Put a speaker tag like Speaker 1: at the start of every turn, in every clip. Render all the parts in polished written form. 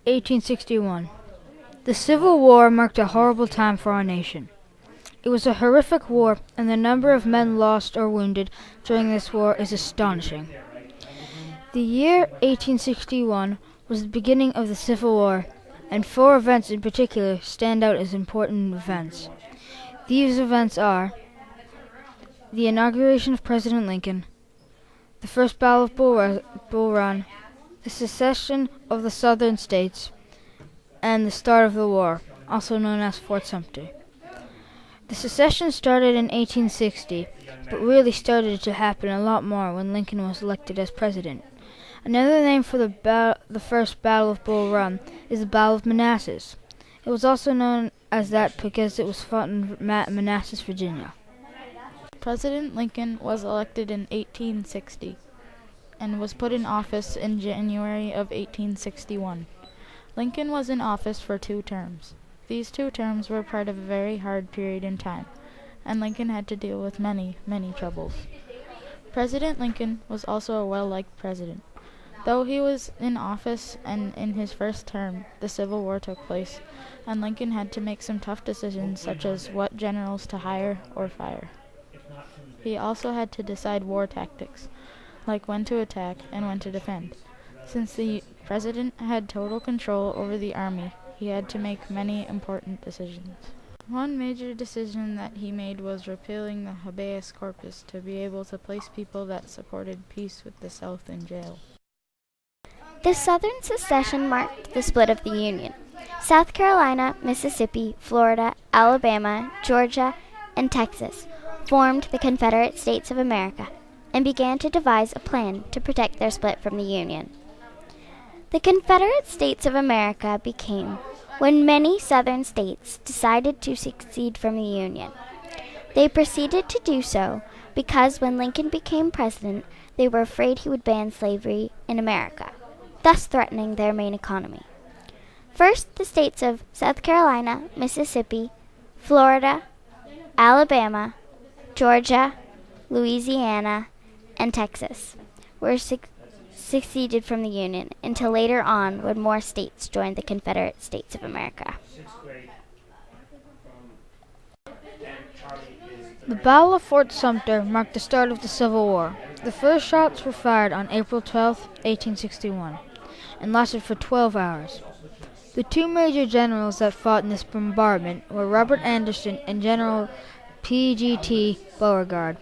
Speaker 1: 1861. The Civil War marked a horrible time for our nation. It was a horrific war, and the number of men lost or wounded during this war is astonishing. The year 1861 was the beginning of the Civil War, and four events in particular stand out as important events. These events are the inauguration of President Lincoln, the First Battle of Bull Run, the secession of the Southern states, and the start of the war, also known as Fort Sumter. The secession started in 1860, but really started to happen a lot more when Lincoln was elected as president. Another name for the First Battle of Bull Run is the Battle of Manassas. It was also known as that because it was fought in Manassas, Virginia.
Speaker 2: President Lincoln was elected in 1860 and was put in office in January of 1861. Lincoln was in office for 2 terms. These 2 terms were part of a very hard period in time, and Lincoln had to deal with many, many troubles. President Lincoln was also a well-liked president. Though he was in office and in his first term, the Civil War took place, and Lincoln had to make some tough decisions such as what generals to hire or fire. He also had to decide war tactics, like when to attack and when to defend. Since the president had total control over the army, he had to make many important decisions. One major decision that he made was repealing the habeas corpus to be able to place people that supported peace with the South in jail.
Speaker 3: The Southern secession marked the split of the Union. South Carolina, Mississippi, Florida, Alabama, Georgia, and Texas formed the Confederate States of America and began to devise a plan to protect their split from the Union. The Confederate States of America became when many Southern states decided to secede from the Union. They proceeded to do so because when Lincoln became president, they were afraid he would ban slavery in America, thus threatening their main economy. First, the states of South Carolina, Mississippi, Florida, Alabama, Georgia, Louisiana, and Texas were seceded from the Union until later on when more states joined the Confederate States of America.
Speaker 1: The Battle of Fort Sumter marked the start of the Civil War. The first shots were fired on April 12, 1861, and lasted for 12 hours. The 2 major generals that fought in this bombardment were Robert Anderson and General P.G.T. Beauregard.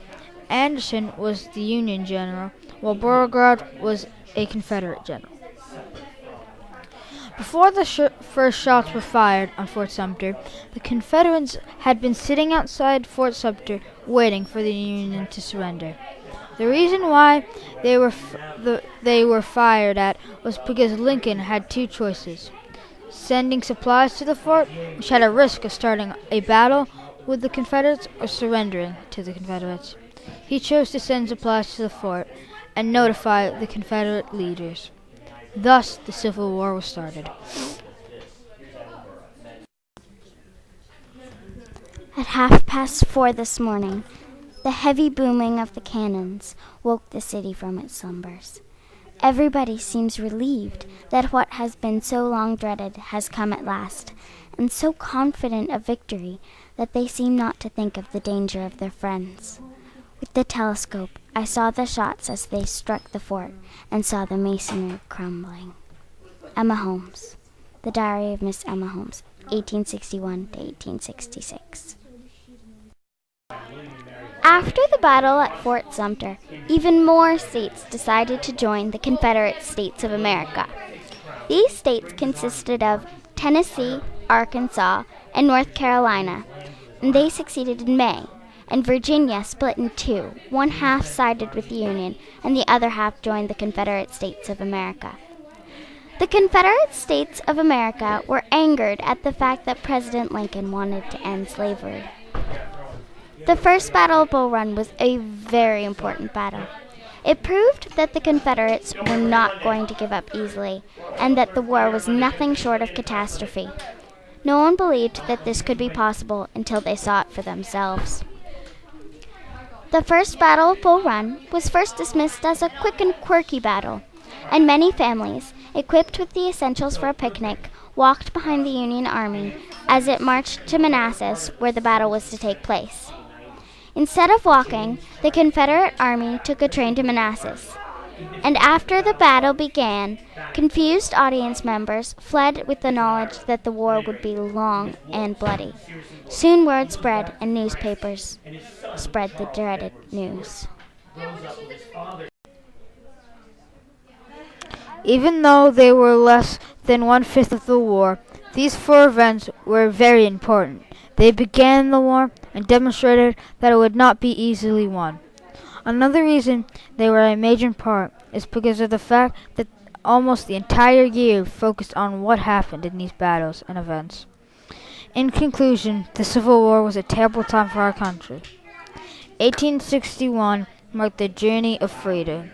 Speaker 1: Anderson was the Union general, while Beauregard was a Confederate general. Before the first shots were fired on Fort Sumter, the Confederates had been sitting outside Fort Sumter waiting for the Union to surrender. The reason why they were fired at was because Lincoln had 2 choices: sending supplies to the fort, which had a risk of starting a battle with the Confederates, or surrendering to the Confederates. He chose to send supplies to the fort and notify the Confederate leaders. Thus, the Civil War was started.
Speaker 3: At 4:30 this morning, the heavy booming of the cannons woke the city from its slumbers. Everybody seems relieved that what has been so long dreaded has come at last, and so confident of victory that they seem not to think of the danger of their friends. With the telescope, I saw the shots as they struck the fort and saw the masonry crumbling. Emma Holmes. The Diary of Miss Emma Holmes, 1861 to 1866. After the battle at Fort Sumter, even more states decided to join the Confederate States of America. These states consisted of Tennessee, Arkansas, and North Carolina, and they succeeded in May, and Virginia split in 2. One half sided with the Union, and the other half joined the Confederate States of America. The Confederate States of America were angered at the fact that President Lincoln wanted to end slavery. The First Battle of Bull Run was a very important battle. It proved that the Confederates were not going to give up easily, and that the war was nothing short of catastrophe. No one believed that this could be possible until they saw it for themselves. The First Battle of Bull Run was first dismissed as a quick and quirky battle, and many families, equipped with the essentials for a picnic, walked behind the Union Army as it marched to Manassas, where the battle was to take place. Instead of walking, the Confederate Army took a train to Manassas, and after the battle began, confused audience members fled with the knowledge that the war would be long and bloody. Soon word spread, and newspapers spread the dreaded news.
Speaker 1: Even though they were less than 1/5 of the war, these 4 events were very important. They began the war and demonstrated that it would not be easily won. Another reason they were a major part is because of the fact that almost the entire year focused on what happened in these battles and events. In conclusion, the Civil War was a terrible time for our country. 1861 marked the journey of freedom.